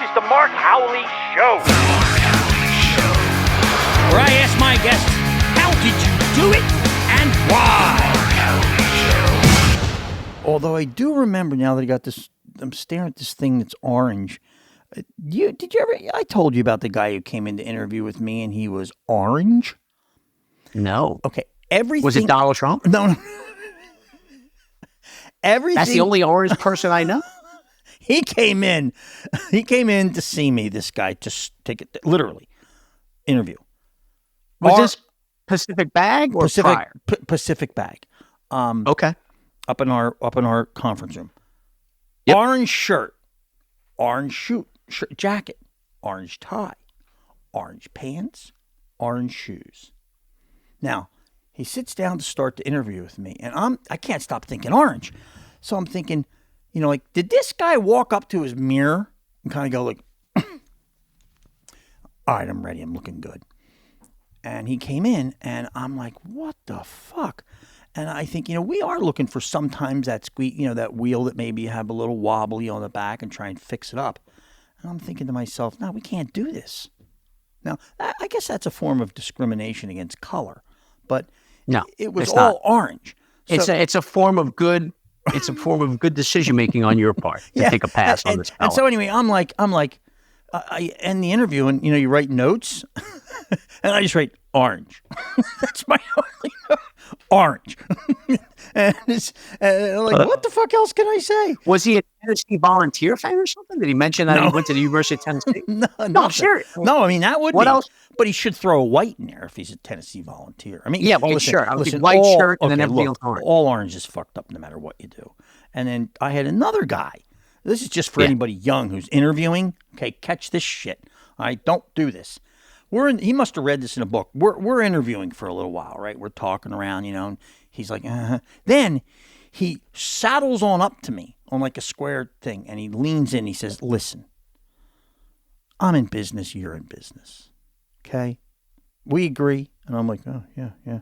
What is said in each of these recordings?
is the Mark Howley Show. Where I ask my guests, how did you do it and why? Although I do remember now that I got this, I'm staring at this thing that's orange. Did you ever? I told you about the guy who came in to interview with me, and he was orange. No. Okay, everything. Was it Donald Trump? No. Everything. That's the only orange person I know. He came in to see me. This guy to take it literally interview. Was this Pacific Bag or prior? Pacific Bag. Okay. Up in our conference room. Yep. Orange shirt, orange shirt jacket, orange tie, orange pants, orange shoes. Now, he sits down to start the interview with me, and I can't stop thinking orange. So I'm thinking, like, did this guy walk up to his mirror and kind of go like, all right, I'm ready, I'm looking good. And he came in, and I'm like, what the fuck? And I think, we are looking for sometimes that squeak, that wheel that maybe have a little wobbly on the back and try and fix it up. And I'm thinking to myself, no, we can't do this. Now, I guess that's a form of discrimination against color, but no, it was all orange. So, it's a form of good. It's a form of good decision making on your part to take a pass on this. And so anyway, I'm like, I end the interview, and you write notes, and I just write orange. That's my only note. Orange. And it's what the fuck else can I say? Was he a Tennessee Volunteer fan or something? Did he mention that he went to the University of Tennessee? No, I'm serious. No, I mean, that would what be. else? But he should throw a white in there if he's a Tennessee Volunteer. I mean, yeah, well, listen, sure. Listen, white shirt and then everything else orange. All orange is fucked up no matter what you do. And then I had another guy. This is just for anybody young who's interviewing. Okay, catch this shit. All right, don't do this. He must have read this in a book. We're interviewing for a little while, right? We're talking around, and he's like, Then he saddles on up to me on like a square thing, and he leans in. He says, listen, I'm in business. You're in business. Okay? We agree. And I'm like, oh, yeah.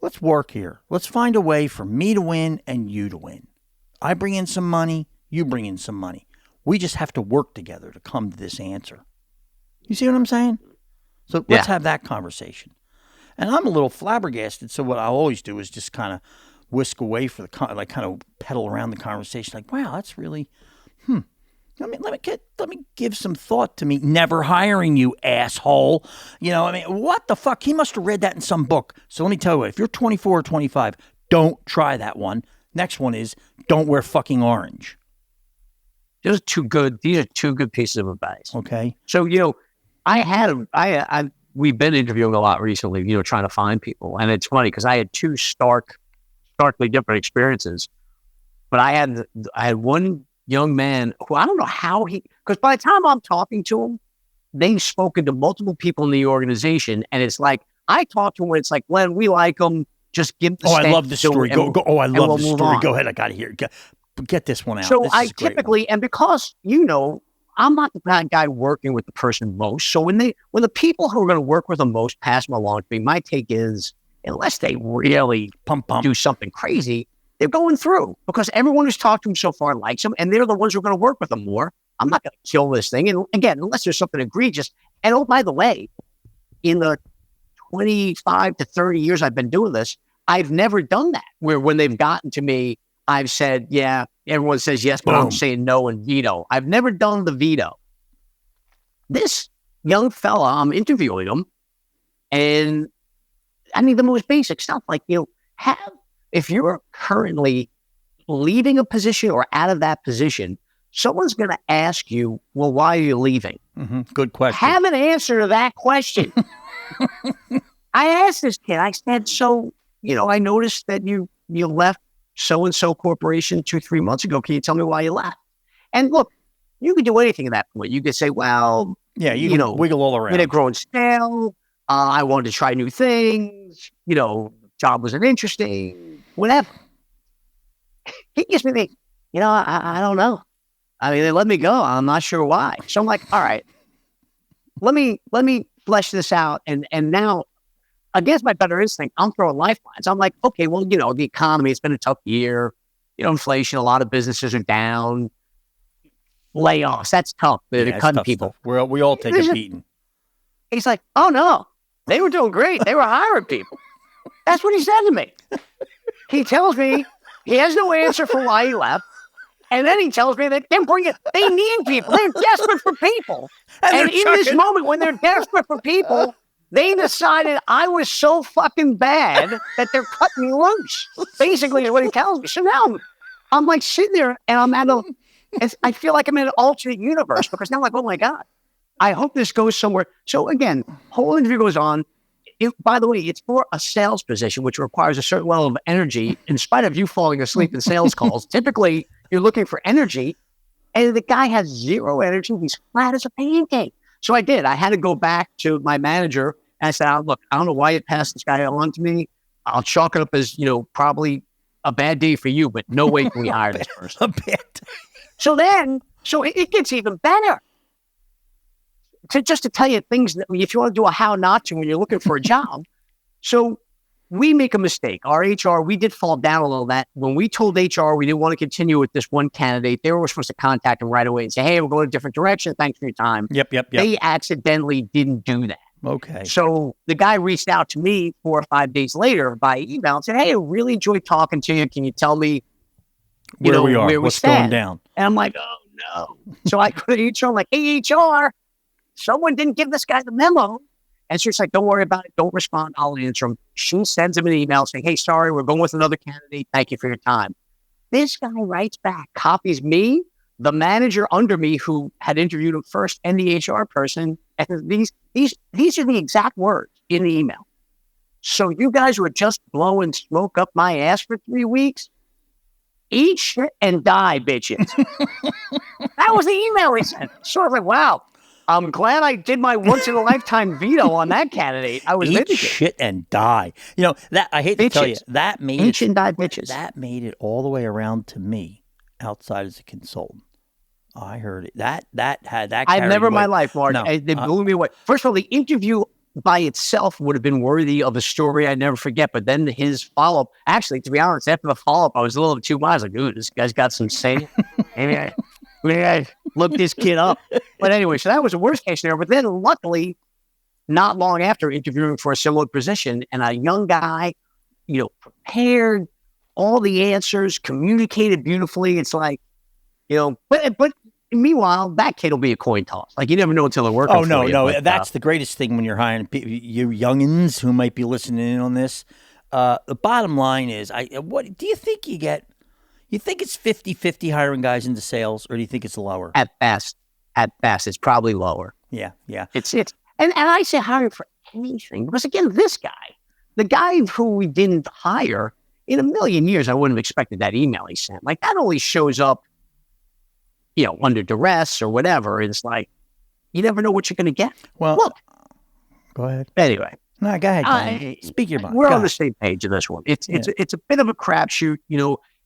Let's work here. Let's find a way for me to win and you to win. I bring in some money. You bring in some money. We just have to work together to come to this answer. You see what I'm saying? So let's have that conversation. And I'm a little flabbergasted, so what I always do is just kind of whisk away for kind of pedal around the conversation, like, wow, that's really, let me give some thought to me never hiring you, asshole. What the fuck? He must have read that in some book. So let me tell you, if you're 24 or 25, don't try that one. Next one is, don't wear fucking orange. These are two good pieces of advice. Okay. So, we've been interviewing a lot recently, trying to find people. And it's funny because I had two starkly different experiences. But I had one young man who I don't know how because by the time I'm talking to him, they've spoken to multiple people in the organization. And it's like, I talk to him when it's like, Glenn, we like him. Just give the I love this story. I love this story. On. Go ahead. I got to hear it. Get this one out. So I typically, and because, I'm not the bad guy working with the person most. So when the people who are going to work with them most pass them along to me, my take is, unless they really do something crazy, they're going through because everyone who's talked to them so far likes them, and they're the ones who are going to work with them more. I'm not going to kill this thing. And again, unless there's something egregious. And oh, by the way, in the 25 to 30 years I've been doing this, I've never done that where when they've gotten to me, I've said, yeah, everyone says yes, but I'm saying no and veto. I've never done the veto. This young fella, I'm interviewing him, and I mean, the most basic stuff, like, if you're currently leaving a position or out of that position, someone's going to ask you, well, why are you leaving? Mm-hmm. Good question. Have an answer to that question. I asked this kid, I said, so, I noticed that you left so-and-so corporation 2-3 months ago. Can you tell me why you left? And look, you could do anything at that point. You could say, well, you can wiggle all around. It had grown stale. I wanted to try new things. Job wasn't interesting. Whatever. He gives me the, I don't know. I mean, they let me go. I'm not sure why. So I'm like, all right, let me flesh this out. And now, against my better instinct, I'm throwing lifelines. I'm like, okay, well, the economy, it's been a tough year. Inflation, a lot of businesses are down. layoffs. That's tough. They're Yeah, it's cutting tough people. stuff. We all take a beating. He's like, oh, no, they were doing great. They were hiring people. That's what he said to me. He tells me he has no answer for why he left. And then he tells me that they need people. They're desperate for people. And in this moment, when they're desperate for people, they decided I was so fucking bad that they're cutting me loose. Basically is what he tells me. So now I'm like sitting there and I feel like I'm in an alternate universe because now I'm like, oh my God, I hope this goes somewhere. So again, whole interview goes on. By the way, it's for a sales position, which requires a certain level of energy. In spite of you falling asleep in sales calls, typically you're looking for energy, and the guy has zero energy. He's flat as a pancake. So I did. I had to go back to my manager, and I said, look, I don't know why you passed this guy on to me. I'll chalk it up as, probably a bad day for you, but no way can we hire this person. A bad day. So it gets even better. Just to tell you things that if you want to do a how not to when you're looking for a job. So we make a mistake. Our HR, we did fall down a little that when we told HR we didn't want to continue with this one candidate, they were supposed to contact him right away and say, hey, we're going a different direction. Thanks for your time. Yep. They accidentally didn't do that. Okay. So the guy reached out to me 4 or 5 days later by email and said, hey, I really enjoyed talking to you. Can you tell me where we are? What's going down? And I'm like, oh, no. So I go to HR. I'm like, hey, HR. Someone didn't give this guy the memo. And she's like, don't worry about it. Don't respond. I'll answer him. She sends him an email saying, hey, sorry, we're going with another candidate. Thank you for your time. This guy writes back, copies me, the manager under me who had interviewed him first, and the HR person. And these are the exact words in the email. So you guys were just blowing smoke up my ass for 3 weeks? Eat shit and die, bitches. That was the email he sent. So I was like, wow. I'm glad I did my once-in-a-lifetime veto on that candidate. I was Eat shit and die. That I hate to tell you, that made ancient die bitches. That made it all the way around to me, outside as a consultant. I heard it. That had that. I've never in my life, Mark. No, they blew me away. First of all, the interview by itself would have been worthy of a story I never forget. But then his follow-up, actually, to be honest, after the follow-up, I was a little too much. Like, dude, this guy's got some say. Maybe I look this kid up. But anyway, so that was the worst case scenario. But then luckily, not long after interviewing for a similar position, and a young guy, prepared all the answers, communicated beautifully. It's like, but meanwhile, that kid will be a coin toss. Like, you never know until they're working. Oh, no, for you. no. But, that's the greatest thing when you're hiring you youngins who might be listening in on this. The bottom line is, what do you think you get? You think it's 50-50 hiring guys into sales, or do you think it's lower? At best, it's probably lower. Yeah. And I say hiring for anything because again, this guy, the guy who we didn't hire, in a million years, I wouldn't have expected that email he sent. Like that only shows up, under duress or whatever. It's like you never know what you're going to get. Well, look. Go ahead. Anyway, no, go ahead. Speak your mind. We're on the same page of this one. It's a bit of a crapshoot,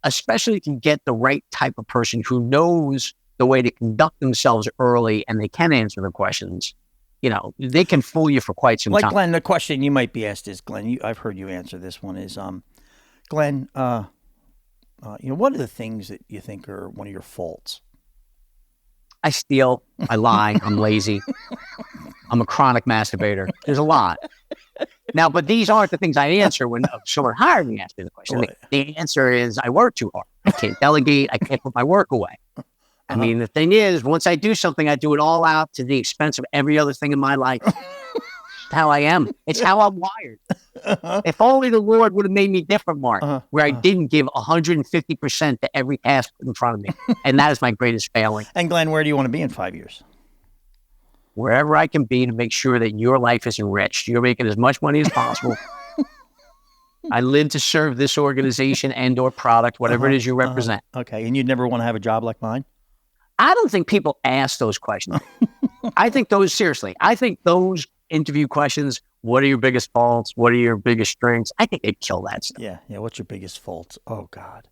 especially if you get the right type of person who knows the way to conduct themselves early and they can answer the questions. They can fool you for quite some time. Like Glenn, the question you might be asked is, Glenn, I've heard you answer this one is, Glenn, what are the things that you think are one of your faults? I steal, I lie, I'm lazy, I'm a chronic masturbator. There's a lot. Now, but these aren't the things I answer when someone hired me asks me the question. The answer is I work too hard. I can't delegate. I can't put my work away. I mean, the thing is, once I do something, I do it all out to the expense of every other thing in my life. It's how I am. It's how I'm wired. If only the Lord would have made me different, Mark, where I didn't give 150% to every task in front of me. And that is my greatest failing. And Glenn, where do you want to be in 5 years? Wherever I can be to make sure that your life is enriched. You're making as much money as possible. I live to serve this organization and or product, whatever it is you represent. Okay. And you'd never want to have a job like mine? I don't think people ask those questions. I think those interview questions, what are your biggest faults? What are your biggest strengths? I think they'd kill that stuff. Yeah. What's your biggest faults? Oh, God.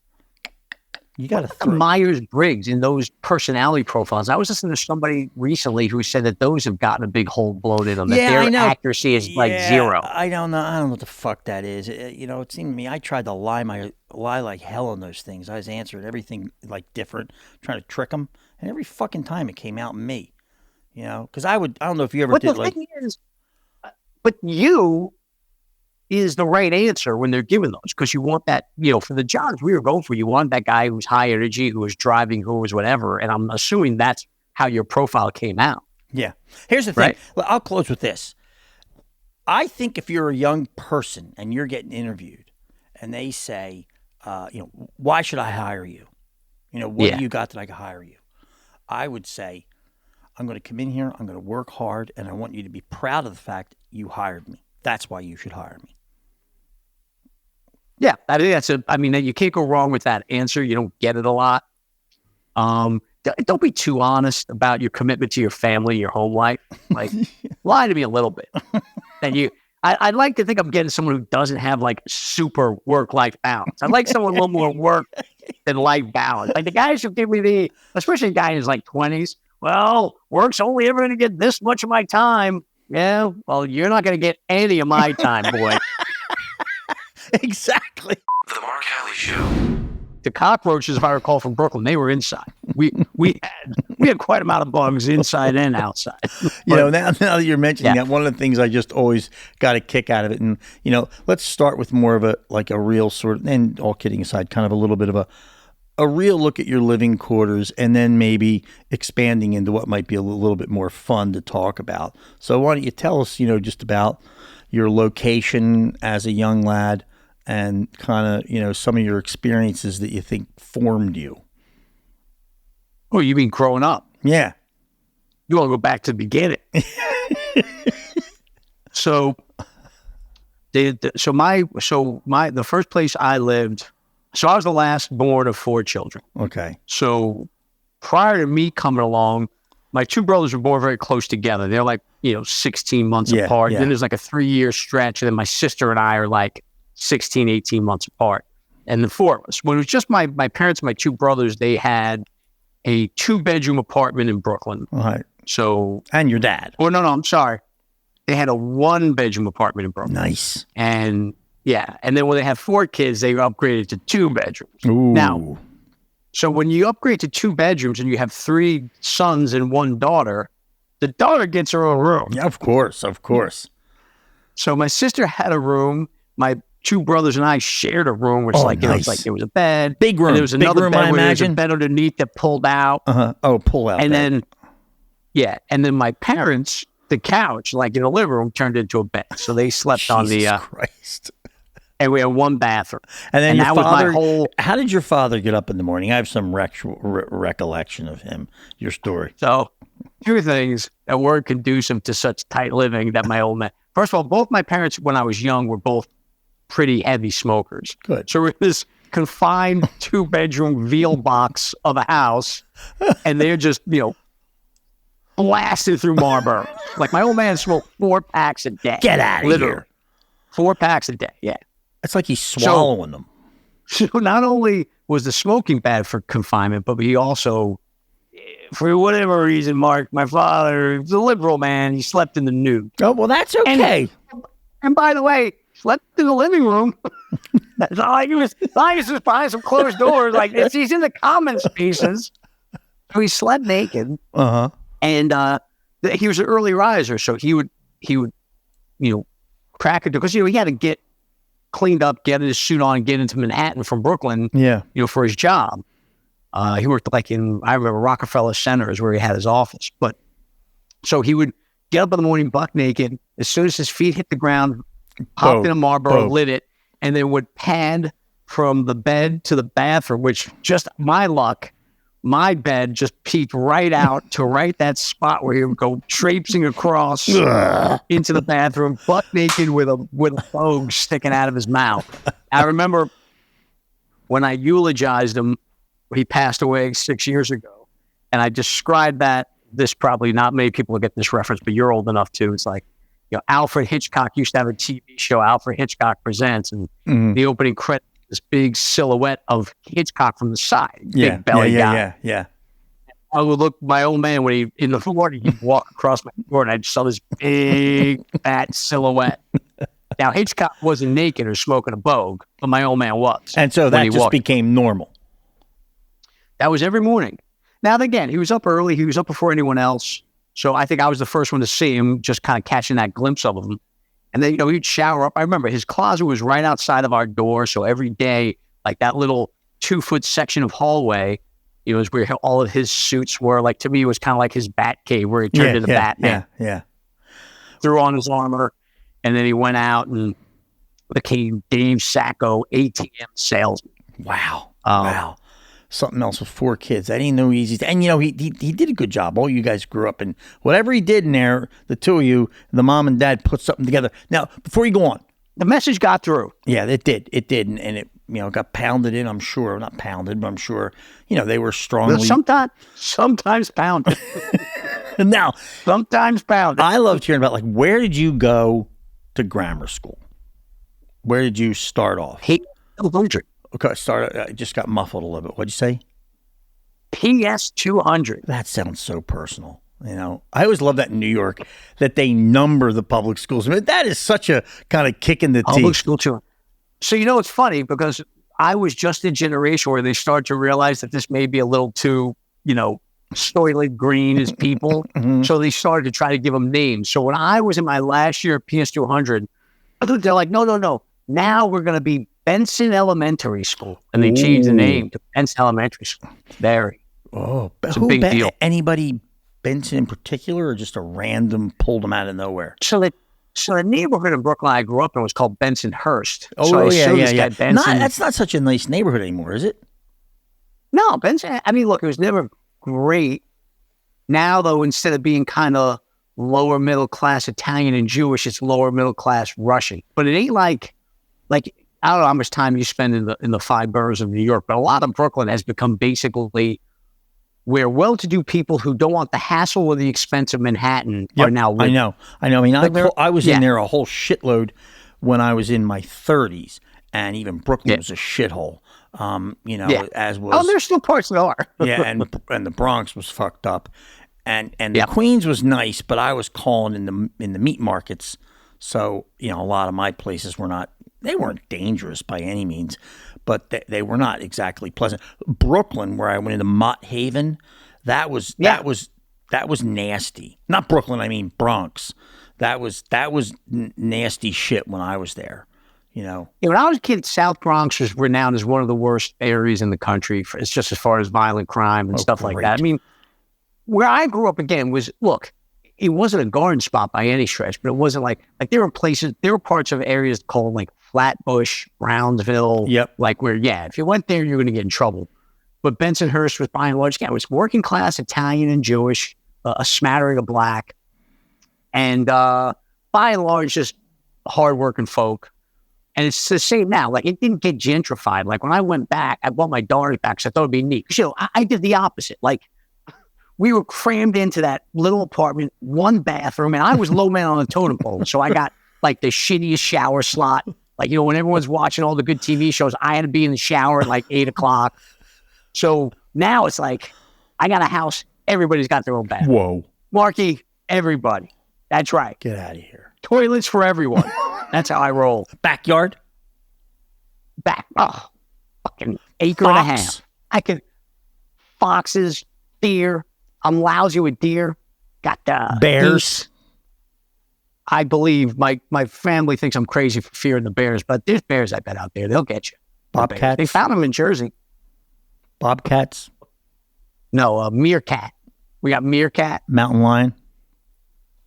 You got to Myers-Briggs in those personality profiles. I was listening to somebody recently who said that those have gotten a big hole blown in them. That their accuracy is like zero. I don't know. I don't know what the fuck that is. It seemed to me I tried to lie like hell on those things. I was answering everything like different, trying to trick them, And every fucking time it came out in me, you know, because I don't know if you ever But did the like, thing is, but you is the right answer when they're given those, because you want that, you know, for the jobs we were going for, you want that guy who's high energy, who was driving, who was whatever. And I'm assuming that's how your profile came out. yeah. Here's the thing. Right. Well, I'll close with this. I think if you're a young person and you're getting interviewed and they say, you know, why should I hire you? You know, what do you got that I can hire you? I would say, I'm going to come in here, I'm going to work hard, and I want you to be proud of the fact you hired me. That's why you should hire me. Yeah, I think I mean, you can't go wrong with that answer. You don't get it a lot. Don't be too honest about your commitment to your family, your home life. Like, lie to me a little bit. And I'd like to think I'm getting someone who doesn't have like super work-life balance. I'd like someone a little more work than life balance. Like the guys who give me especially a guy in his like 20s, well, work's only ever going to get this much of my time. Yeah, well, you're not going to get any of my time, boy. Exactly. The Mark Halley Show. The cockroaches, if I recall, from Brooklyn, they were inside. We had quite a amount of bugs inside and outside. You know, now that you're mentioning that, one of the things I just always got a kick out of it, and you know, let's start with more of a real sort of, and all kidding aside, kind of a little bit of a real look at your living quarters, and then maybe expanding into what might be a little bit more fun to talk about. So why don't you tell us, you know, just about your location as a young lad, and kind of, you know, some of your experiences that you think formed you. Oh, you mean growing up? Yeah. You want to go back to the beginning. So the first place I lived, so I was the last born of 4 children. Okay. So prior to me coming along, my 2 brothers were born very close together. They're like, you know, 16 months apart. Yeah. Then there's like a 3-year stretch. And then my sister and I are like 16, 18 months apart. And the 4 of us. When it was just my parents and my 2 brothers, they had a 2-bedroom apartment in Brooklyn. All right. So. And your dad. Oh, no, I'm sorry. They had a 1-bedroom apartment in Brooklyn. Nice. And yeah. And then when they had 4 kids, they upgraded to 2 bedrooms. Ooh. Now, so when you upgrade to 2 bedrooms and you have 3 sons and 1 daughter, the daughter gets her own room. Yeah, of course. So my sister had a room. My 2 brothers and I shared a room, which nice. It was like there was a bed, big room. And there was another room, bed I where there was a imagine. bed underneath that pulled out. Oh, pull out. And bed. then my parents, the couch, like in the living room, turned into a bed. So they slept on the. Jesus Christ. And we had 1 bathroom. And then your that father. was my whole. How did your father get up in the morning? I have some recollection of him. Your story. So 2 things that weren't conducive to such tight living that my old man. First of all, both my parents, when I was young, were both pretty heavy smokers. Good. So we're in this confined 2-bedroom veal box of a house, and they're just, you know, blasted through Marlboro. Like my old man smoked 4 packs a day. Get out of here. 4 packs a day. Yeah. It's like he's swallowing them. So not only was the smoking bad for confinement, but he also, for whatever reason, Mark, my father, was a liberal man. He slept in the nude. Oh, well, that's okay. And by the way, slept in the living room. That's all he was. He was just behind some closed doors. Like he's in the common spaces. So he slept naked. And he was an early riser, so he would, you know, crack it because he had to get cleaned up, get his suit on, and get into Manhattan from Brooklyn. Yeah. You know, for his job. He worked like I remember Rockefeller Center is where he had his office. But so he would get up in the morning, buck naked. As soon as his feet hit the ground, hopped in a Marlboro, lit it, and then would pad from the bed to the bathroom, which just my luck, my bed just peeked right out to right that spot where he would go traipsing across into the bathroom, buck naked with a bogue sticking out of his mouth. I remember when I eulogized him, he passed away 6 years ago, and I described that. This probably not many people will get this reference, but you're old enough too. It's like, you know, Alfred Hitchcock used to have a TV show, Alfred Hitchcock Presents, and the opening credit, this big silhouette of Hitchcock from the side, big belly guy. Yeah. I would look, my old man, when he, in the morning, he'd walk across my door and I just saw this big, fat silhouette. Now, Hitchcock wasn't naked or smoking a bogue, but my old man was. And so that just became normal. That was every morning. Now, again, he was up early. He was up before anyone else. So I think I was the first one to see him, just kind of catching that glimpse of him. And then, he'd shower up. I remember his closet was right outside of our door. So every day, like that little 2-foot section of hallway, is where all of his suits were. Like, to me, it was kind of like his bat cave where he turned into Batman. Yeah. Threw on his armor. And then he went out and became Dave Sacco, ATM salesman. Wow. Wow. Something else with 4 kids. I didn't know easy. And, he did a good job. All you guys grew up, and whatever he did in there, the two of you, the mom and dad, put something together. Now, before you go on. The message got through. Yeah, it did. It did. And it, got pounded in, I'm sure. Not pounded, but I'm sure, they were strongly. Sometimes pounded. Now. Sometimes pounded. I loved hearing about, where did you go to grammar school? Where did you start off? PS200. Okay, I just got muffled a little bit. What'd you say? PS200. That sounds so personal. I always love that in New York, that they number the public schools. I mean, that is such a kind of kick in the teeth. Public school too. So, it's funny because I was just in a generation where they start to realize that this may be a little too, soylent green as people. Mm-hmm. So they started to try to give them names. So when I was in my last year at PS200, they're like, no. Now we're going to be Benson Elementary School. And they changed the name to Benson Elementary School. It's a big deal. Anybody Benson in particular, or just a random pulled them out of nowhere? So the neighborhood in Brooklyn I grew up in was called Bensonhurst. Oh, so yeah. Benson. That's not such a nice neighborhood anymore, is it? No, Benson. I mean, look, it was never great. Now, though, instead of being kind of lower middle class Italian and Jewish, it's lower middle class Russian. But it ain't like I don't know how much time you spend in the 5 boroughs of New York, but a lot of Brooklyn has become basically where well-to-do people who don't want the hassle or the expense of Manhattan are now living. I know. I mean, I was in there a whole shitload when I was in my 30s, and even Brooklyn was a shithole. As was. Oh, there's still parts that are. Yeah, and the Bronx was fucked up, and the Queens was nice, but I was calling in the meat markets, so a lot of my places were not. They weren't dangerous by any means, but they were not exactly pleasant. Brooklyn, where I went into Mott Haven, that was nasty. Not Brooklyn, I mean Bronx. That was nasty shit when I was there. When I was a kid, South Bronx was renowned as one of the worst areas in the country. It's just as far as violent crime and stuff like that. I mean, where I grew up again was, look, it wasn't a garden spot by any stretch, but it wasn't like there were parts of areas called like Flatbush, Brownsville. Yep. Like where, if you went there, you're going to get in trouble. But Bensonhurst was by and large, it was working class Italian and Jewish, a smattering of black, and by and large, just hardworking folk. And it's the same now. Like, it didn't get gentrified. Like, when I went back, I bought my daughters back because I thought it'd be neat. I did the opposite. Like, we were crammed into that little apartment, 1 bathroom, and I was low man on the totem pole. So I got like the shittiest shower slot. Like, when everyone's watching all the good TV shows, I had to be in the shower at like 8:00. So now it's like, I got a house, everybody's got their own bathroom. Whoa. Marky, everybody. That's right. Get out of here. Toilets for everyone. That's how I roll. Backyard? Fucking acre and a half. Foxes, deer. I'm lousy with deer. Got bears. Geese. I believe my family thinks I'm crazy for fearing the bears, but there's bears I bet out there. They'll get you. Bobcats? They found them in Jersey. Bobcats? No, meerkat. We got meerkat. Mountain lion?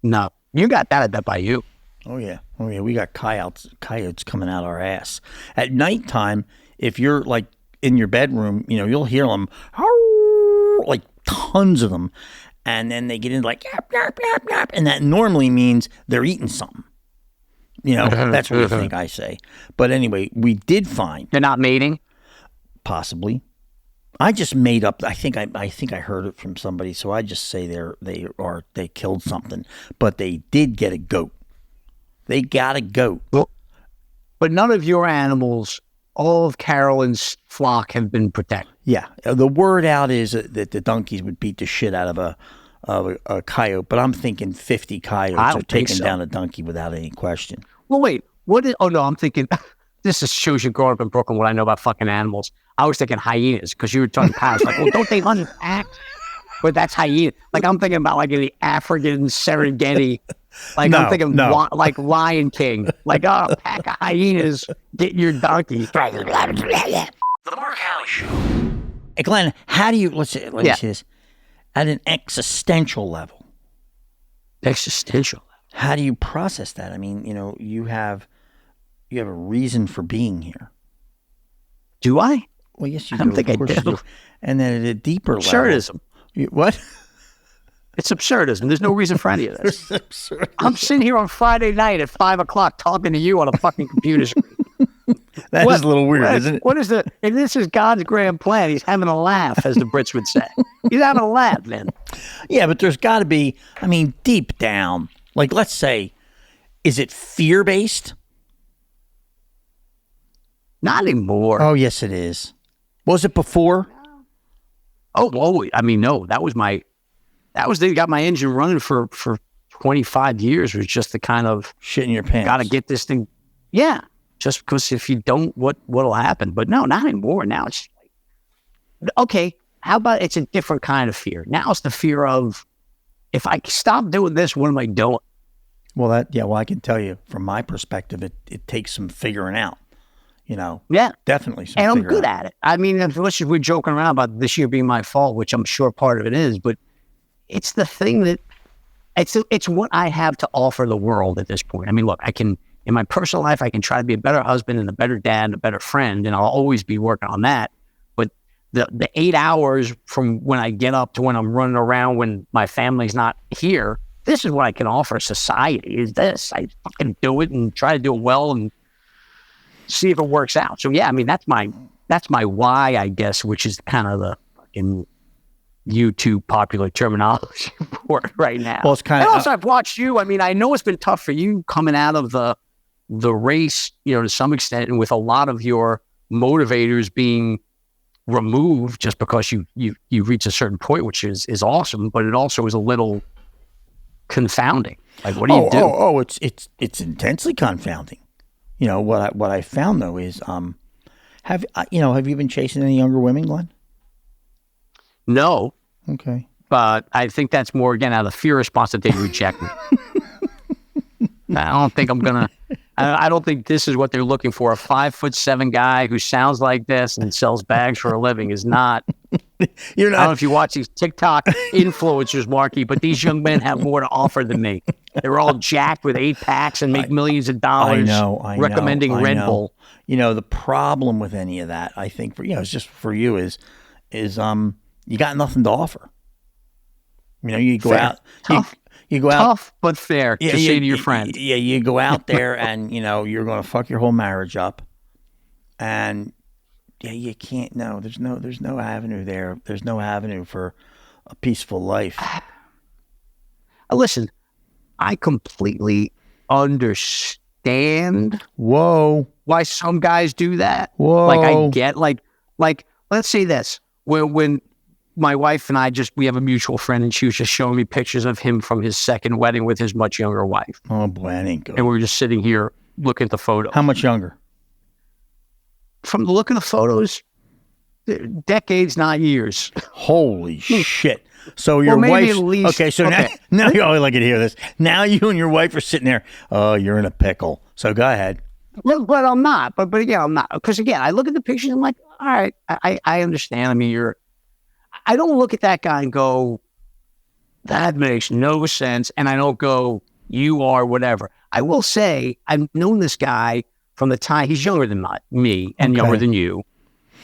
No. You got that, I bet, by you. Oh, yeah. We got coyotes coming out our ass. At nighttime, if you're like in your bedroom, you'll hear them, like tons of them. And then they get in like, yap, yap, yap, yap. And that normally means they're eating something. That's what you think I say. But anyway, we did find. They're not mating? Possibly. I just made up. I think I heard it from somebody, so I just say they killed something, but they did get a goat. They got a goat. Well, but none of your animals, all of Carolyn's flock, have been protected. Yeah, the word out is that the donkeys would beat the shit out of a coyote, but I'm thinking 50 coyotes are taking down a donkey without any question. Well, wait, I'm thinking. This shows you growing up in Brooklyn what I know about fucking animals. I was thinking hyenas because you were talking cows. Like, well, don't they hunt in packs? but that's hyena. Like I'm thinking about like in the African Serengeti. Like I'm thinking like Lion King. Like a pack of hyenas get your donkey. The Mark Halley Show. Hey, Glenn, how do you let me see this at an existential level? Existential. How do you process that? I mean, you have a reason for being here. Do I? Well, yes, you I do. don't think of course I do. you do. And then at a deeper level, Absurdism. What? It's absurdism. There's no reason for any of this. I'm sitting here on Friday night at 5:00 talking to you on a fucking computer screen. That is a little weird, isn't it? What is the? And this is God's grand plan. He's having a laugh, as the Brits would say. He's having a laugh, man. Yeah, but there's got to be. I mean, deep down, like let's say, is it fear-based? Not anymore. Oh, yes, it is. Was it before? Oh, I mean, no. That was they got my engine running for 25 years. Was just the kind of Shit in your pants. got to get this thing. Yeah, just because if you don't, what'll happen? But no, not anymore. Now it's like, okay. How about it's a different kind of fear? Now it's the fear of if I stop doing this, what am I doing? Well, I can tell you from my perspective, it takes some figuring out. Yeah, definitely. Some and I'm figuring good out. at it. I mean, unless we're joking around about this year being my fault, which I'm sure part of it is, but it's the thing that it's what I have to offer the world at this point. I mean, look, I can in my personal life, I can try to be a better husband and a better dad and a better friend, and I'll always be working on that. But the 8 hours from when I get up to when I'm running around when my family's not here, this is what I can offer society. Is this? I fucking do it and try to do it well and see if it works out. So yeah, I mean that's my why, I guess, which is kind of the fucking YouTube popular terminology for it right now. Well, it's kind of. Also, I've watched you. I mean, I know it's been tough for you coming out of the race, to some extent, and with a lot of your motivators being removed just because you reach a certain point, which is awesome, but it also is a little confounding. Like, what do you do? It's intensely confounding. What I found though is have you been chasing any younger women, Glenn? No. Okay. But I think that's more again out of the fear response that they reject me. I don't think I'm gonna. I don't think this is what they're looking for. A 5'7" guy who sounds like this and sells bags for a living is not. You're not. I don't know if you watch these TikTok influencers, Marky, but these young men have more to offer than me. They're all jacked with 8-packs and make millions of dollars. I know. Recommending Red Bull. The problem with any of that, I think, it's just for you is you got nothing to offer. You go Fair. out. Tough. You go out. Tough but fair to say to your friend. Yeah, you go out there and you're going to fuck your whole marriage up, and you can't. No, there's no avenue there. There's no avenue for a peaceful life. Listen, I completely understand. Whoa. Why some guys do that. Whoa. Like I get like let's say this. When my wife and we have a mutual friend, and she was just showing me pictures of him from his second wedding with his much younger wife. Oh boy, that ain't good. And we were just sitting here looking at the photos. How much younger? From the look of the photos, decades, not years. Holy shit. So your maybe wife's... at least... Okay, so now you always like to hear this. Now you and your wife are sitting there. Oh, you're in a pickle. So go ahead. Well, but I'm not. But again, I'm not. Because again, I look at the pictures and I'm like, all right, I understand. I mean, I don't look at that guy and go, that makes no sense. And I don't go, you are whatever. I will say, I've known this guy from the time, he's younger than me and younger than you.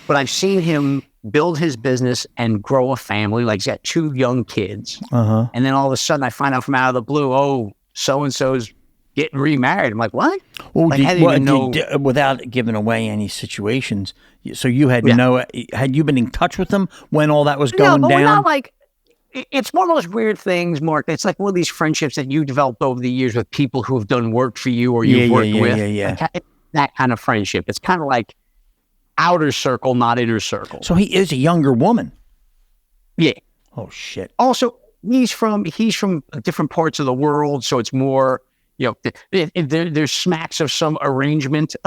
But I've seen him build his business and grow a family. Like he's got 2 young kids. Uh-huh. And then all of a sudden I find out from out of the blue, oh, so-and-so's getting remarried. I'm like, what? Well, like, without giving away any situations, so you had had you been in touch with them when all that was going down? We're not like, it's one of those weird things, Mark. It's like one of these friendships that you developed over the years with people who have done work for you or you've worked with. Yeah. Like, that kind of friendship. It's kind of like outer circle, not inner circle. So he is a younger woman. Yeah. Oh shit. Also, he's from different parts of the world, so it's more, there's smacks of some arrangement.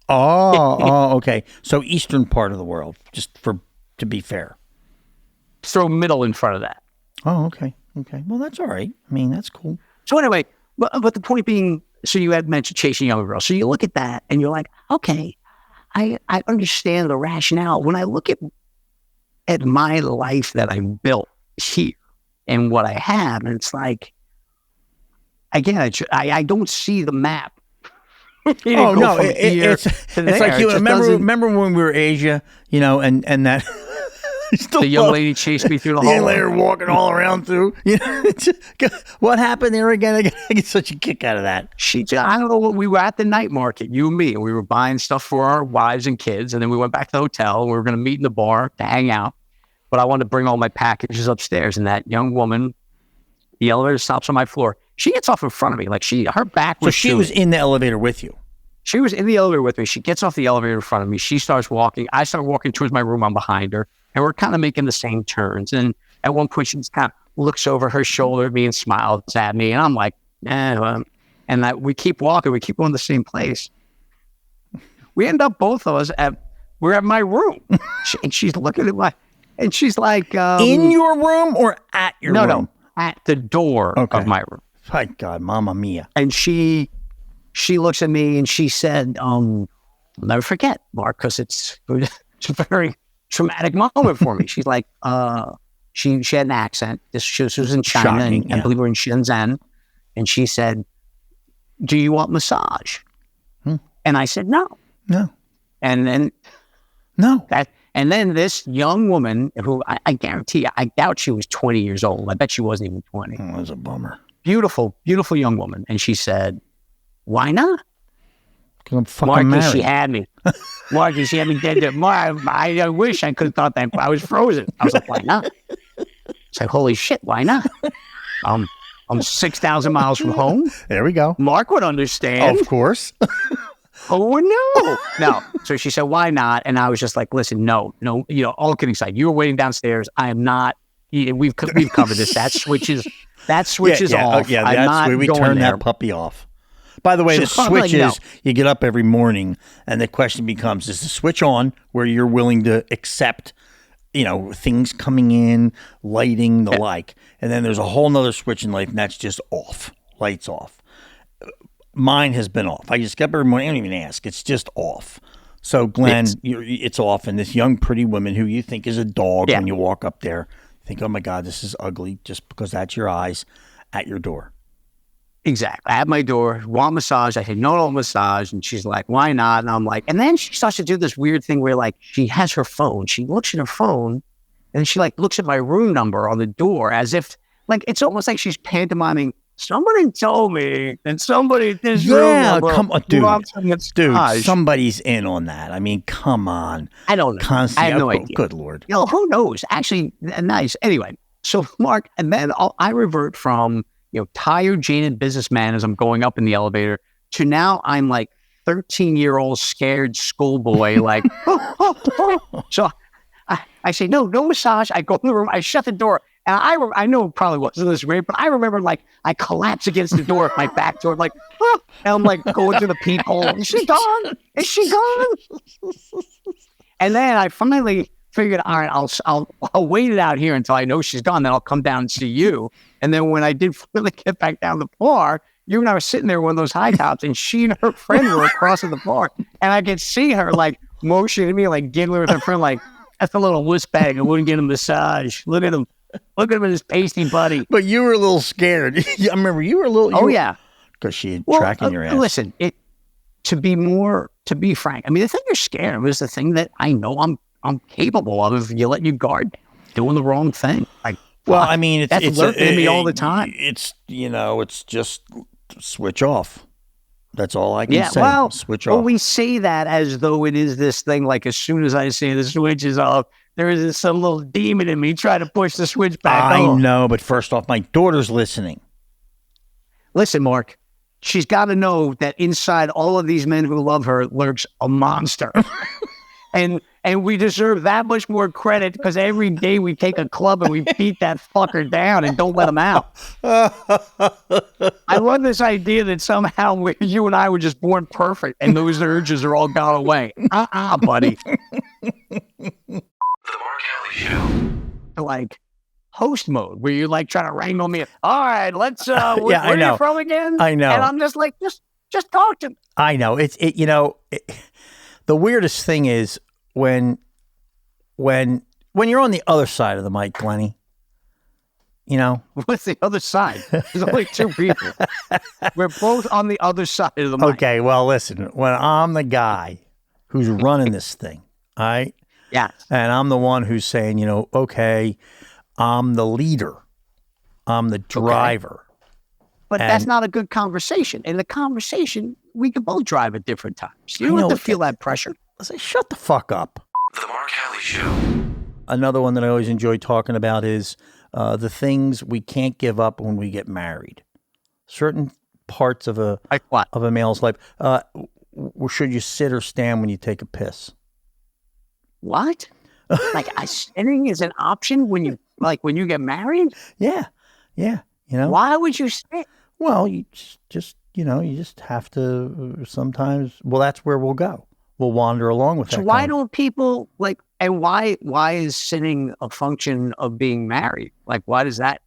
Okay. So eastern part of the world, just to be fair. Throw middle in front of that. Oh, okay. Okay. Well, that's all right. I mean, that's cool. So anyway, but the point being, so you had mentioned chasing young girls. So you look at that and you're like, okay, I understand the rationale. When I look at my life that I built here and what I have, and it's like, again, I don't see the map. Oh no, it's like you remember when we were Asia, and that the young lady chased me through the hall. The young lady walking all around through. What happened there again? I get such a kick out of that. I don't know what we were at the night market, you and me, and we were buying stuff for our wives and kids, and then we went back to the hotel. And we were going to meet in the bar to hang out, but I wanted to bring all my packages upstairs. And that young woman, the elevator stops on my floor. She gets off in front of me, like her back was. So she was in the elevator with you. She was in the elevator with me. She gets off the elevator in front of me. She starts walking. I start walking towards my room. I'm behind her. And we're kind of making the same turns. And at one point, she just kind of looks over her shoulder at me and smiles at me. And I'm like, we keep walking. We keep going to the same place. We end up, both of us, we're at my room. And she's looking at and she's like... in your room or at your room? No, at the door of my room. My God, Mamma Mia. And she looks at me and she said, I'll never forget, Mark, because it's a very traumatic moment for me. She's like, she had an accent. She was in China. Shocking, and I believe we're in Shenzhen. And she said, do you want massage? And I said, no. No. And then, no. And then this young woman, who I guarantee you, I doubt she was 20 years old. I bet she wasn't even 20. That was a bummer. Beautiful, beautiful young woman. And she said, why not? Because I'm fucking married. She had me. Marcus, she had me dead. I wish I could have thought that. I was frozen. I was like, why not? It's like, holy shit, why not? I'm 6,000 miles from home. There we go. Mark would understand. Of course. Oh, no. So she said, why not? And I was just like, listen, no, all kidding aside, you were waiting downstairs. I am not. We've covered this. That switches off. Yeah, I'm that's not where we going turn there. that puppy off. By the way, the switch is, you get up every morning and the question becomes, is the switch on where you're willing to accept, things coming in, lighting, the like. And then there's a whole nother switch in life and that's just off, lights off. Mine has been off. I just get up every morning. I don't even ask. It's just off. So Glenn, it's off. And this young pretty woman who you think is a dog when you walk up there, think, oh my God, this is ugly just because that's your eyes at your door. Exactly. At my door, want massage. I said, no massage. And she's like, why not? And I'm like, and then she starts to do this weird thing where like she has her phone. She looks at her phone and she like looks at my room number on the door as if like, it's almost like she's pantomiming. Somebody told me that somebody at this room number. Come on, dude, somebody's in on that. I mean, come on. I don't know. I have no idea. Good Lord. Who knows? Actually, nice. Anyway, so Mark, and then I revert from, tired, jaded businessman as I'm going up in the elevator to now I'm like 13-year-old scared schoolboy, like, So I say, no massage. I go in the room, I shut the door. And I know it probably wasn't this great, but I remember like I collapse against the door with my back door, like, and I'm like going to the peephole. Is she gone? Is she gone? And then I finally figured, all right, I'll wait it out here until I know she's gone. Then I'll come down and see you. And then when I did finally get back down the bar, you and I were sitting there with one of those high tops, and she and her friend were across the bar, and I could see her like motioning to me, like giggling with her friend, like, that's a little wuss bag. I wouldn't get a massage. Look at him. Look at him with his pasty buddy. But you were a little scared. I remember you were a little. Yeah. Because she had tracking your ass. Listen, to be frank, I mean, the thing you're scared of is the thing that I know I'm capable of if you let your guard down, doing the wrong thing. Like, well, I mean, it's lurking in me all the time. It's just switch off. That's all I can say. Well, switch off. Well, we say that as though it is this thing. Like as soon as I say the switch is off, there is some little demon in me trying to push the switch back I know, but first off, my daughter's listening. Listen, Mark, she's got to know that inside all of these men who love her lurks a monster. and we deserve that much more credit because every day we take a club and we beat that fucker down and don't let him out. I love this idea that somehow you and I were just born perfect and those urges are all gone away. Buddy. The Mark Kelly Show. Like, host mode where you're like trying to wrangle me. All right, let's. Where I know. are you from again? I know. And I'm just like, just talk to me. I know. The weirdest thing is when you're on the other side of the mic, Glenny. What's the other side? There's only two people. We're both on the other side of the mic. Okay, well, listen. When I'm the guy who's running this thing, all right? Yes. And I'm the one who's saying, okay, I'm the leader. I'm the driver. But that's not a good conversation. In the conversation, we can both drive at different times. You don't have to feel that pressure. Say, shut the fuck up. The Mark Halley Show. Another one that I always enjoy talking about is the things we can't give up when we get married. Certain parts of a male's life. Should you sit or stand when you take a piss? What? Like sitting is an option when you get married? Yeah. Why would you sit? Well, you just have to sometimes. Well, that's where we'll go. We'll wander along with that. So why don't people and why is sitting a function of being married? Like, why does that,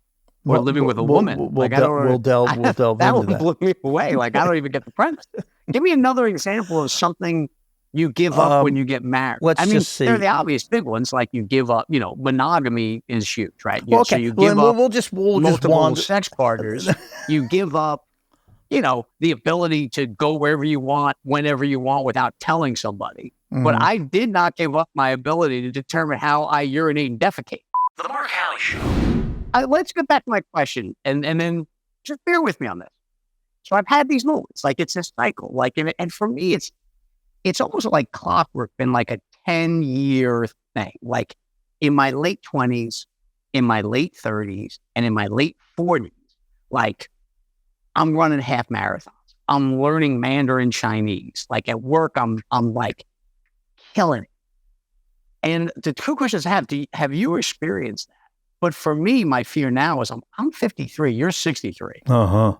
or living with a woman? We'll delve into that. That would blow me away. Like, I don't even get the premise. Give me another example of something you give up when you get married. Just see. They're the obvious big ones. Like you give up, monogamy is huge, right? Okay. So you give up we'll just multiple sex partners. You give up, the ability to go wherever you want, whenever you want without telling somebody. Mm-hmm. But I did not give up my ability to determine how I urinate and defecate. The Mark Halley Show. Let's get back to my question and then just bear with me on this. So I've had these moments, like it's a cycle, and for me, it's almost like clockwork, been like a 10-year thing. Like in my late 20s, in my late 30s, and in my late 40s, like I'm running half marathons. I'm learning Mandarin Chinese. Like at work, I'm like killing it. And the two questions I have you experienced that? But for me, my fear now is I'm 53, you're 63. Uh-huh.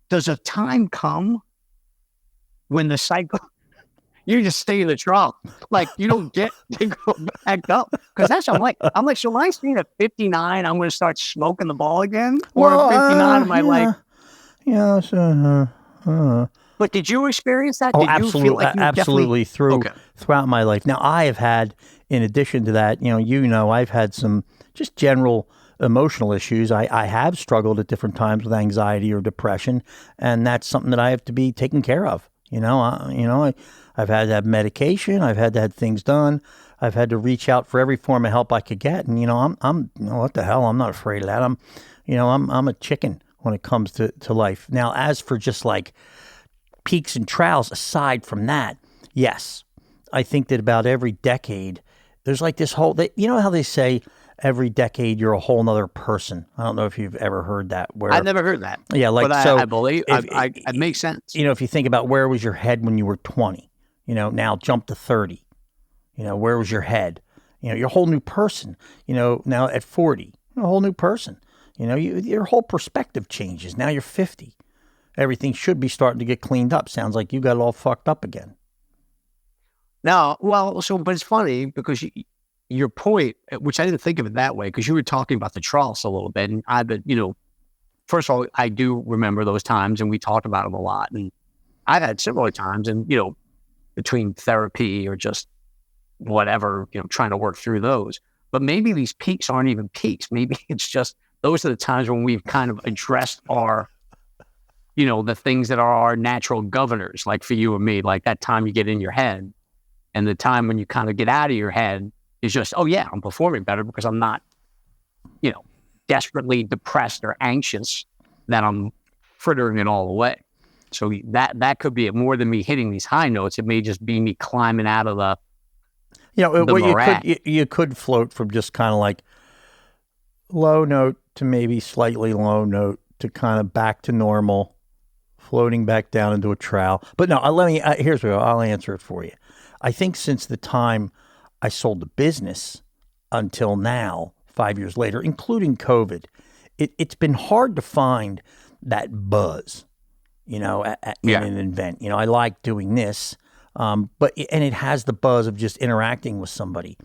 Does a time come when the cycle, you just stay in the trough, like you don't get to go back up? Because that's what I'm like, so when I stand at 59, I'm going to start smoking the ball again? Or at 59, am I like... Yeah. But did you experience that? Oh, did absolutely, you feel like you absolutely. Throughout my life. Now, I have had, in addition to that, I've had some just general emotional issues. I have struggled at different times with anxiety or depression, and that's something that I have to be taken care of. I've had to have medication. I've had to have things done. I've had to reach out for every form of help I could get. And I'm what the hell? I'm not afraid of that. I'm a chicken when it comes to life. Now, as for just like peaks and troughs, aside from that, yes, I think that about every decade, there's like this whole, how they say every decade you're a whole nother person. I don't know if you've ever heard that. I've never heard that. Yeah, but I believe it makes sense. If you think about where was your head when you were 20, now jump to 30, where was your head? You're a whole new person, now at 40, a whole new person. Your whole perspective changes. Now you're 50. Everything should be starting to get cleaned up. Sounds like you got it all fucked up again. No, well, but it's funny because your point, which I didn't think of it that way, because you were talking about the troughs a little bit. And first of all, I do remember those times and we talked about them a lot. And I've had similar times and, between therapy or just whatever, trying to work through those. But maybe these peaks aren't even peaks. Maybe it's just, those are the times when we've kind of addressed our, the things that are our natural governors, like for you and me, like that time you get in your head and the time when you kind of get out of your head is just, oh yeah, I'm performing better because I'm not, desperately depressed or anxious that I'm frittering it all away. So that could be it, more than me hitting these high notes. It may just be me climbing out of the you could float from just kind of like low note to maybe slightly low note to kind of back to normal, floating back down into a trowel. But no, here's what I'll answer it for you. I think since the time I sold the business until now, 5 years later, including COVID, it's been hard to find that buzz, in an event. I like doing this, and it has the buzz of just interacting with somebody.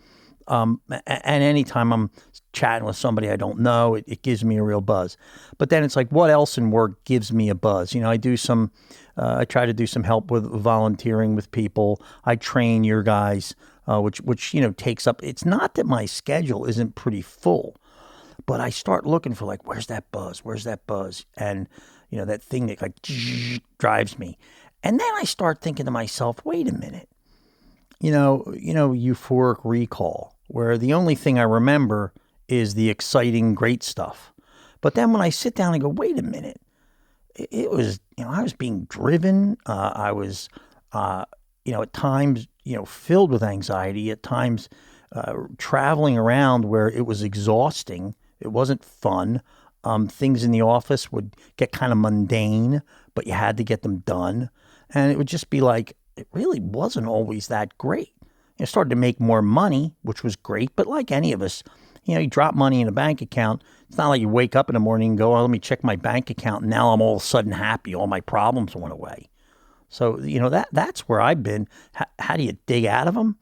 And anytime I'm chatting with somebody I don't know, it gives me a real buzz. But then it's like, what else in work gives me a buzz? You know, I try to do some help with volunteering with people. I train your guys, which you know, takes up, it's not that my schedule isn't pretty full, but I start looking for like, where's that buzz? Where's that buzz? And, you know, that thing that like drives me. And then I start thinking to myself, wait a minute, you know, euphoric recall, where the only thing I remember is the exciting, great stuff. But then when I sit down and go, wait a minute, it was, you know, I was being driven. I was, you know, at times, you know, filled with anxiety, at times traveling around where it was exhausting. It wasn't fun. Things in the office would get kind of mundane, but you had to get them done. And it would just be like, it really wasn't always that great. I started to make more money, which was great. But like any of us, you know, you drop money in a bank account. It's not like you wake up in the morning and go, oh, let me check my bank account. And now I'm all of a sudden happy. All my problems went away. So, you know, that's where I've been. How do you dig out of them?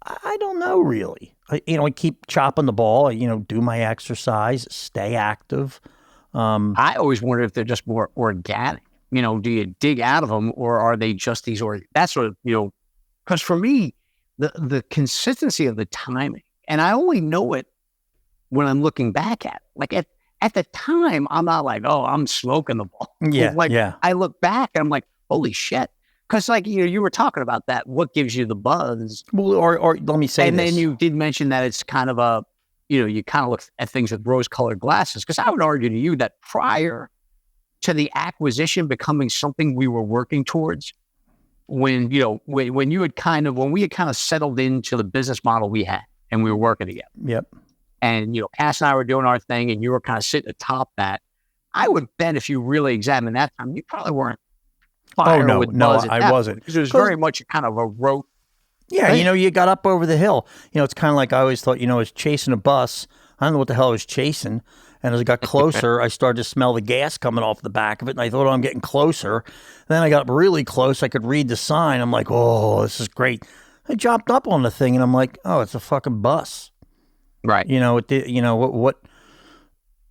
I don't know, really. I keep chopping the ball, you know, do my exercise, stay active. I always wonder if they're just more organic. You know, do you dig out of them, or are they just these, or that's what, you know, because for me, the consistency of the timing, and I only know it when I'm looking back at it. Like at the time, I'm not like, oh, I'm smoking the ball. Yeah, like, yeah. I look back and I'm like, holy shit. Because like, you know, you were talking about that, what gives you the buzz? Well, or let me say and this. then you did mention that it's kind of a, you know, you kind of look at things with rose-colored glasses. Because I would argue to you that prior to the acquisition becoming something we were working towards, when, you know, when we had kind of settled into the business model we had and we were working together. Yep. And, you know, Cass and I were doing our thing and you were kind of sitting atop that. I would bet if you really examine that time, you probably weren't fire with buzz. I wasn't. Because it was very much kind of a rote. Yeah, thing. you know, you got up over the hill. You know, it's kind of like I always thought, you know, I was chasing a bus. I don't know what the hell I was chasing. And as I got closer, I started to smell the gas coming off the back of it. And I thought, oh, I'm getting closer. Then I got really close. I could read the sign. I'm like, oh, this is great. I jumped up on the thing and I'm like, oh, it's a fucking bus. Right. You know, you know, what,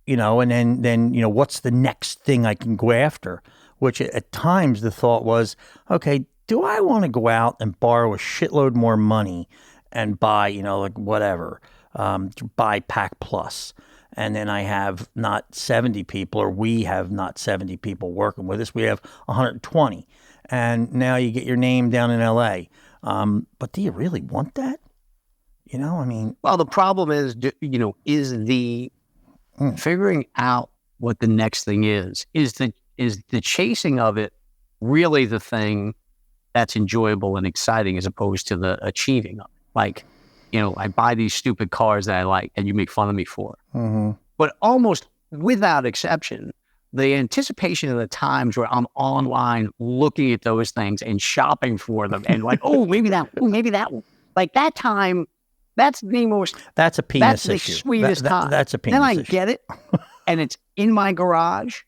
you know, and then, you know, what's the next thing I can go after? Which at times the thought was, okay, do I want to go out and borrow a shitload more money and buy, you know, like whatever, buy Pack Plus? And then I have not 70 people, or we have not 70 people working with us. We have 120. And now you get your name down in LA. But do you really want that? You know, I mean. Well, the problem is, you know, is the figuring out what the next thing is the chasing of it really the thing that's enjoyable and exciting as opposed to the achieving of it? Like, you know, I buy these stupid cars that I like and you make fun of me for. Mm-hmm. But almost without exception, the anticipation of the times where I'm online looking at those things and shopping for them and like, oh, maybe that one. Like that time, that's the most... That's a penis issue. That's the sweetest time. That's a penis issue. Then I issue. get it, and it's in my garage,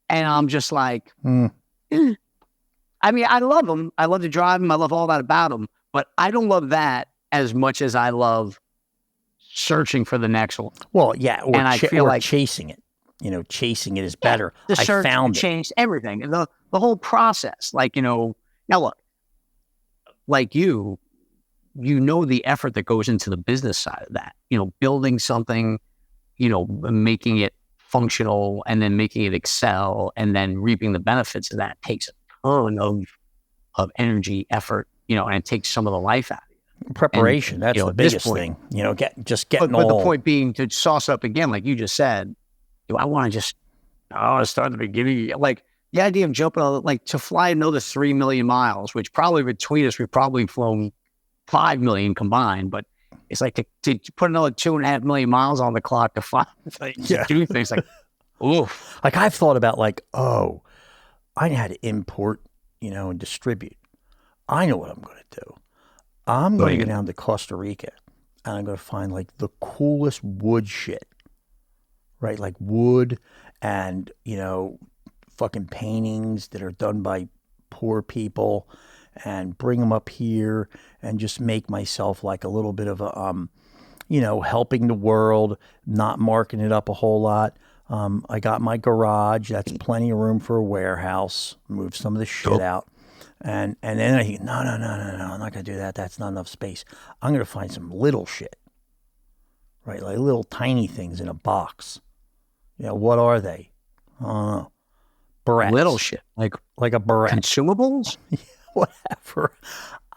and I'm just like... I mean, I love them. I love to drive them. I love all that about them. But I don't love that as much as I love searching for the next one. Well, yeah, or, and I feel like chasing it. You know, chasing it is better. The search I found changed everything. And the whole process. Like, you know, now look, like you know the effort that goes into the business side of that. You know, building something, you know, making it functional and then making it excel and then reaping the benefits of that takes a ton of energy, effort, you know, and it takes some of the life out of you. Preparation, and, that's you know, the biggest thing. You know, getting but the point being, to sauce up again, like you just said, do I want to just start at the beginning? Like the idea of jumping on, like to fly another 3 million miles, which probably between us, we've probably flown 5 million combined, but it's like to put another 2.5 million miles on the clock to fly, to do things like, oof. Like I've thought about like, oh, I know how to import, you know, and distribute. I know what I'm going to do. I'm going to go down to Costa Rica and I'm going to find like the coolest wood shit, right? Like wood and, you know, fucking paintings that are done by poor people and bring them up here and just make myself like a little bit of a, helping the world, not marking it up a whole lot. I got my garage. That's plenty of room for a warehouse. Move some of the shit out. And then I think, no, I'm not going to do that. That's not enough space. I'm going to find some little shit, right? Like little tiny things in a box. What are they? I don't know. Barrettes. Little shit. Like a barrette. Consumables? Whatever.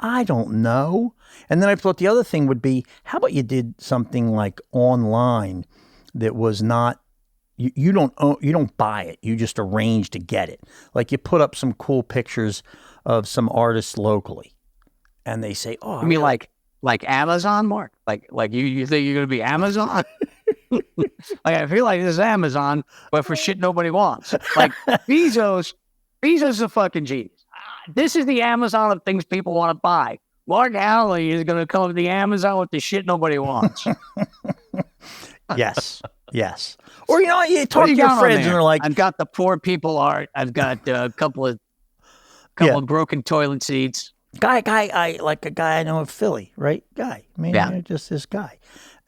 I don't know. And then I thought the other thing would be, how about you did something like online that was not, you don't buy it. You just arrange to get it. Like you put up some cool pictures of some artists locally, and they say, "Oh, you mean like Amazon, Mark? Like you think you're gonna be Amazon? Like I feel like this is Amazon, but for shit nobody wants. Like Bezos is a fucking genius. This is the Amazon of things people want to buy. Mark Howley is gonna come to the Amazon with the shit nobody wants. Yes. Or you talk to your friends and they're like, I've got the poor people art. I've got a couple of broken toilet seats. Guy, like a guy I know in Philly, right? Just this guy.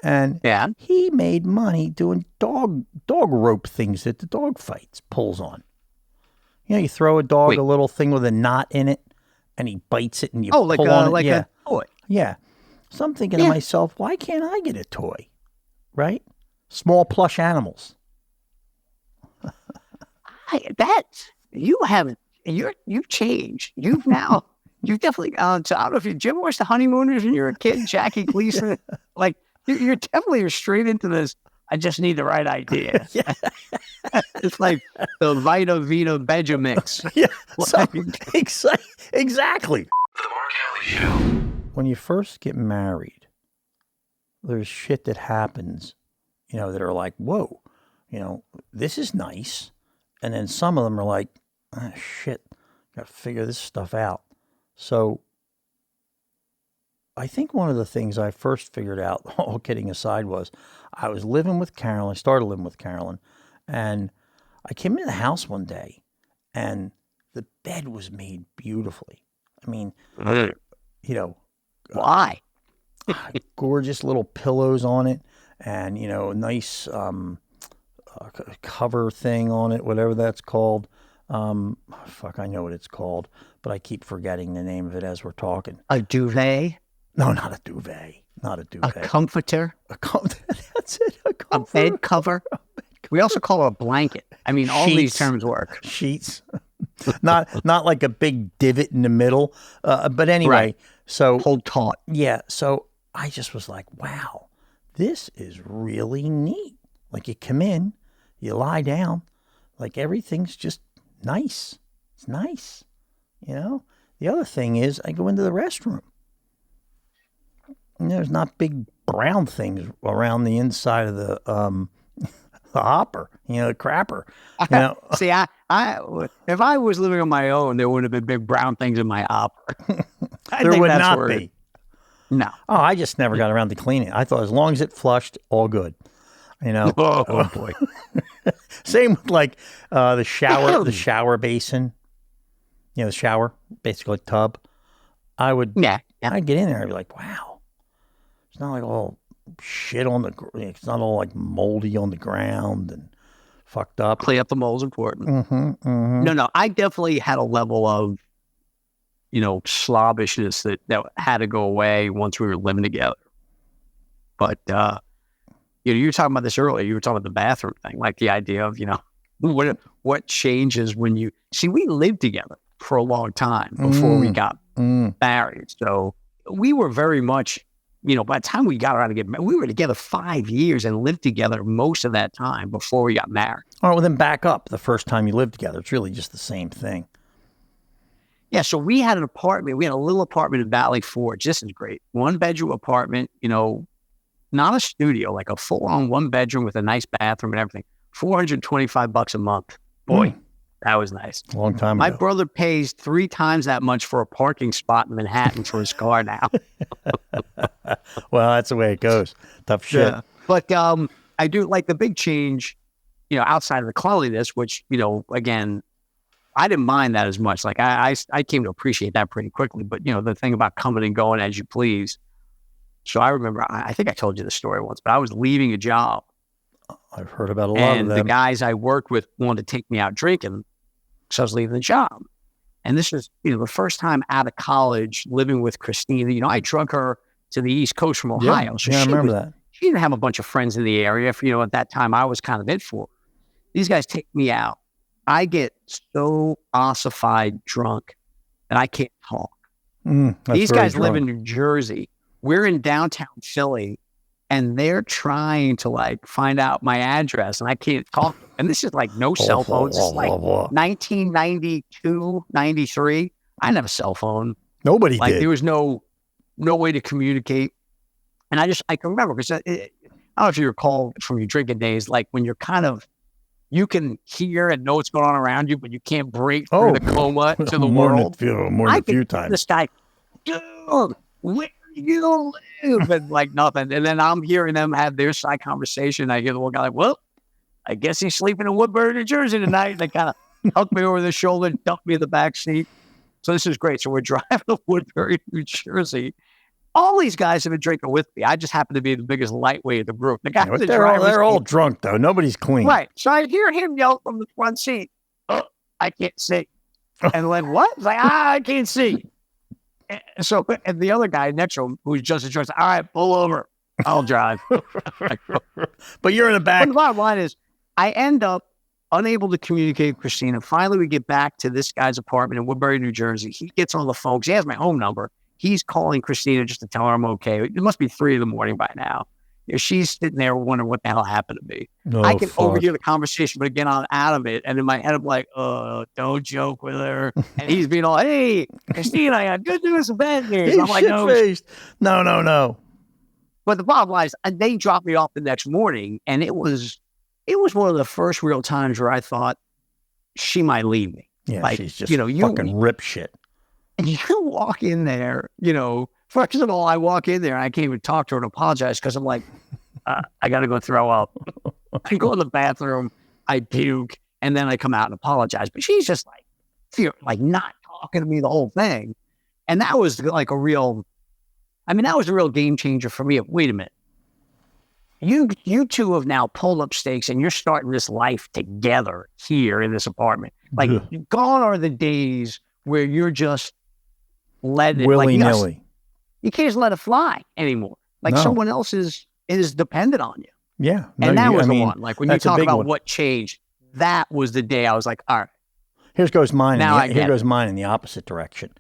And he made money doing dog rope things that the dog fights pulls on. You throw a dog a little thing with a knot in it, and he bites it, and you pull on it. A toy. Yeah. So I'm thinking to myself, why can't I get a toy? Right? Small plush animals. You've changed. You've definitely gone to, I don't know if you, Jim watched The Honeymooners when you were a kid, Jackie Gleason. Like, you're definitely straight into this. I just need the right idea. It's like the Vita Vita Beja mix. Yeah. Exactly. The Mark Howley Show. When you first get married, there's shit that happens, that are like, whoa, this is nice. And then some of them are like, shit, got to figure this stuff out. So I think one of the things I first figured out, all kidding aside, was I was living with Carolyn. I started living with Carolyn. And I came into the house one day and the bed was made beautifully. I mean, why? Gorgeous little pillows on it and, a nice cover thing on it, whatever that's called. I know what it's called, but I keep forgetting the name of it as we're talking. A duvet? No, not a duvet. A comforter? That's it. A bed cover? We also call it a blanket. I mean, all these terms work. Sheets. not like a big divot in the middle. But anyway, right. So hold taut. Yeah. So I just was like, wow, this is really neat. Like you come in, you lie down, like everything's just nice. It's nice. The other thing is I go into the restroom. And there's not big brown things around the inside of the hopper, the crapper. See, I if I was living on my own, there would have been big brown things in my hopper. There would not be. No. Oh, I just never got around to cleaning it. I thought as long as it flushed, all good. Oh boy. Same with like the shower basin. The shower, basically a tub. I'd get in there and be like, wow. It's not like all shit it's not all like moldy on the ground and fucked up. Clean up the mold's important. Mm-hmm. No, I definitely had a level of, slobbishness that had to go away once we were living together. But, you were talking about this earlier. You were talking about the bathroom thing, like the idea of, what changes when we lived together for a long time before we got married. So we were very much, by the time we got around to get married, we were together 5 years and lived together most of that time before we got married. All right, well then back up the first time you lived together. It's really just the same thing. Yeah, so we had an apartment. We had a little apartment in Valley Forge. This is great. 1-bedroom apartment, not a studio, like a full-on 1-bedroom with a nice bathroom and everything. $425 a month. Boy, that was nice. A long time ago. My brother pays 3 times that much for a parking spot in Manhattan for his car now. Well, that's the way it goes. Tough shit. Yeah. But I do like the big change, outside of the cleanliness, which, again, I didn't mind that as much. Like I came to appreciate that pretty quickly. But, the thing about coming and going as you please, So I remember, I think I told you the story once, but I was leaving a job. I've heard about a lot And of them. the guys I worked with wanted to take me out drinking. So I was leaving the job. And this was, the first time out of college living with Christina. I drug her to the East Coast from Ohio. So I remember that. She didn't have a bunch of friends in the area. At that time, I was kind of it for her. These guys take me out. I get so ossified drunk that I can't talk. These guys live in New Jersey. We're in downtown Philly, and they're trying to find out my address, and I can't talk. And this is no cell phones. It's 1992, 93. I didn't have a cell phone. Nobody did. There was no way to communicate. And I can remember, because I don't know if you recall from your drinking days, when you're you can hear and know what's going on around you, but you can't break through the coma to the world. More than a few times. This guy, dude, where do you live? And nothing. And then I'm hearing them have their side conversation. I hear the one guy well, I guess he's sleeping in Woodbury, New Jersey tonight. And they kind of hugged me over the shoulder and dumped me in the back seat. So this is great. So we're driving to Woodbury, New Jersey. All these guys have been drinking with me. I just happen to be the biggest lightweight of the group. The guys they're all drunk, though. Nobody's clean. Right. So I hear him yell from the front seat, "Oh, I can't see." And what? It's I can't see. So, and the other guy next to him, who's just as drunk, said, "All right, pull over. I'll drive." But you're in the back. But the bottom line is, I end up unable to communicate with Christina. Finally, we get back to this guy's apartment in Woodbury, New Jersey. He gets all the folks. He has my home number. He's calling Christina just to tell her I'm okay. It must be 3 a.m. by now. She's sitting there wondering what the hell happened to me. I can overhear the conversation, but again, I'm out of it. And in my head, I'm like, don't joke with her. And he's being all, hey, Christina, I got good news and bad news. I'm like, no. But the bottom line is, they dropped me off the next morning, and it was one of the first real times where I thought she might leave me. Yeah, she's just fucking rip shit. And you walk in there, first of all, I walk in there and I can't even talk to her and apologize because I'm like, I got to go throw up. I go in the bathroom, I puke, and then I come out and apologize. But she's just not talking to me the whole thing. And that was that was a real game changer for me. Wait a minute. You two have now pulled up stakes and you're starting this life together here in this apartment. Gone are the days where you're just let it willy-nilly. You can't just let it fly anymore. Someone else is dependent on you. Yeah. And that was the one. When you talk about what changed, that was the day I was like, all right. Here goes mine in the opposite direction.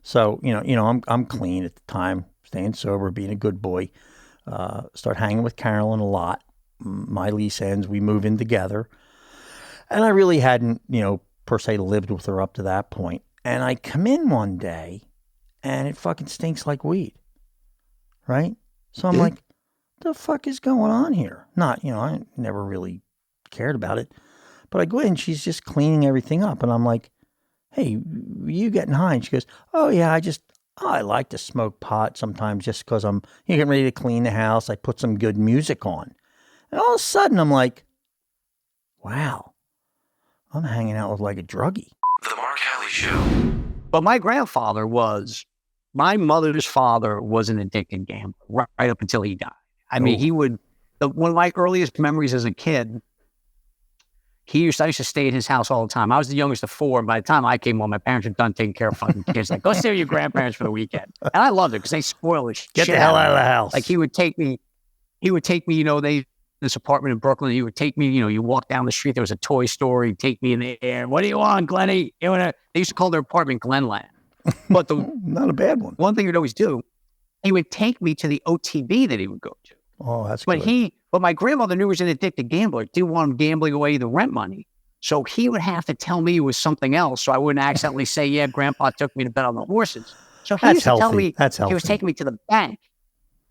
So, I'm clean at the time, staying sober, being a good boy. Start hanging with Carolyn a lot. My lease ends, we move in together. And I really hadn't, per se lived with her up to that point. And I come in one day and it fucking stinks like weed. Right? So I'm like, what the fuck is going on here? I never really cared about it. But I go in, she's just cleaning everything up. And I'm like, hey, you getting high? And she goes, oh yeah, I like to smoke pot sometimes just because I'm getting ready to clean the house. I put some good music on. And all of a sudden I'm like, wow, I'm hanging out with a druggie. The Mark Halley Show. But my mother's father was an addicted gambler right up until he died. I mean, one of my earliest memories as a kid, I used to stay at his house all the time. I was the youngest of 4. And by the time I came home, my parents were done taking care of fucking kids. Go stay with your grandparents for the weekend. And I loved it because they spoiled the shit. Get the hell out of the house. He would take me, this apartment in Brooklyn, he would take me, you walk down the street, there was a toy store, he'd take me in the air. What do you want, Glenny? They used to call their apartment Glenland. But not a bad one. One thing he'd always do, he would take me to the OTB that he would go to. Oh, that's good. But my grandmother knew he was an addicted gambler. Didn't want him gambling away the rent money. So he would have to tell me it was something else so I wouldn't accidentally say, yeah, Grandpa took me to bet on the horses. So he used to tell me he was taking me to the bank.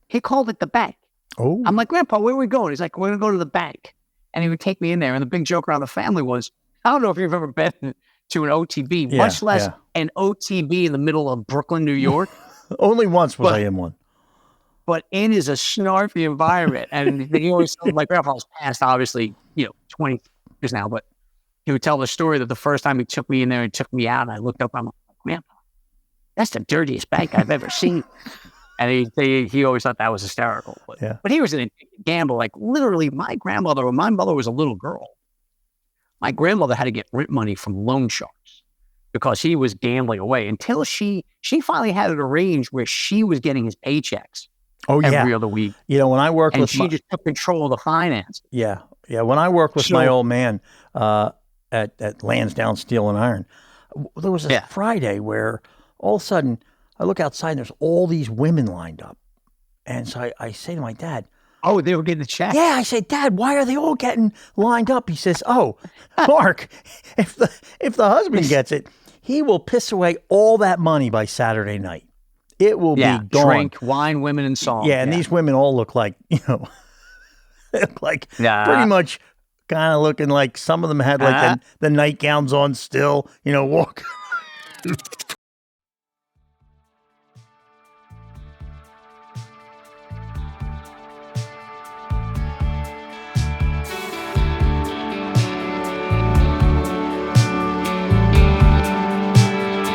He called it the bank. Oh. I'm like, Grandpa, where are we going? He's like, we're going to go to the bank. And he would take me in there. And the big joke around the family was, I don't know if you've ever been to an OTB, much less an OTB in the middle of Brooklyn, New York. Only once was I in one. But it is a snarky environment. And he always told my grandpa's passed, obviously, 20 years now, but he would tell the story that the first time he took me in there and took me out, and I looked up, I'm like, Grandpa, that's the dirtiest bank I've ever seen. And he always thought that was hysterical. But he was a gambler. Like literally, my grandmother, when my mother was a little girl, my grandmother had to get rent money from loan sharks because he was gambling away until she finally had it arranged where she was getting his paychecks every other week. You know, when I worked with she just took control of the finance. Yeah. When I worked with my old man at Lansdowne Steel and Iron, there was a Friday where all of a sudden I look outside and there's all these women lined up. And so I say to my dad, oh, they were getting the check? Yeah, I say, Dad, why are they all getting lined up? He says, oh, Mark, if the husband gets it, he will piss away all that money by Saturday night. It will be gone. Drink, wine, women, and song. Yeah, and these women all look like, like pretty much kind of looking like some of them had like the nightgowns on still, walk.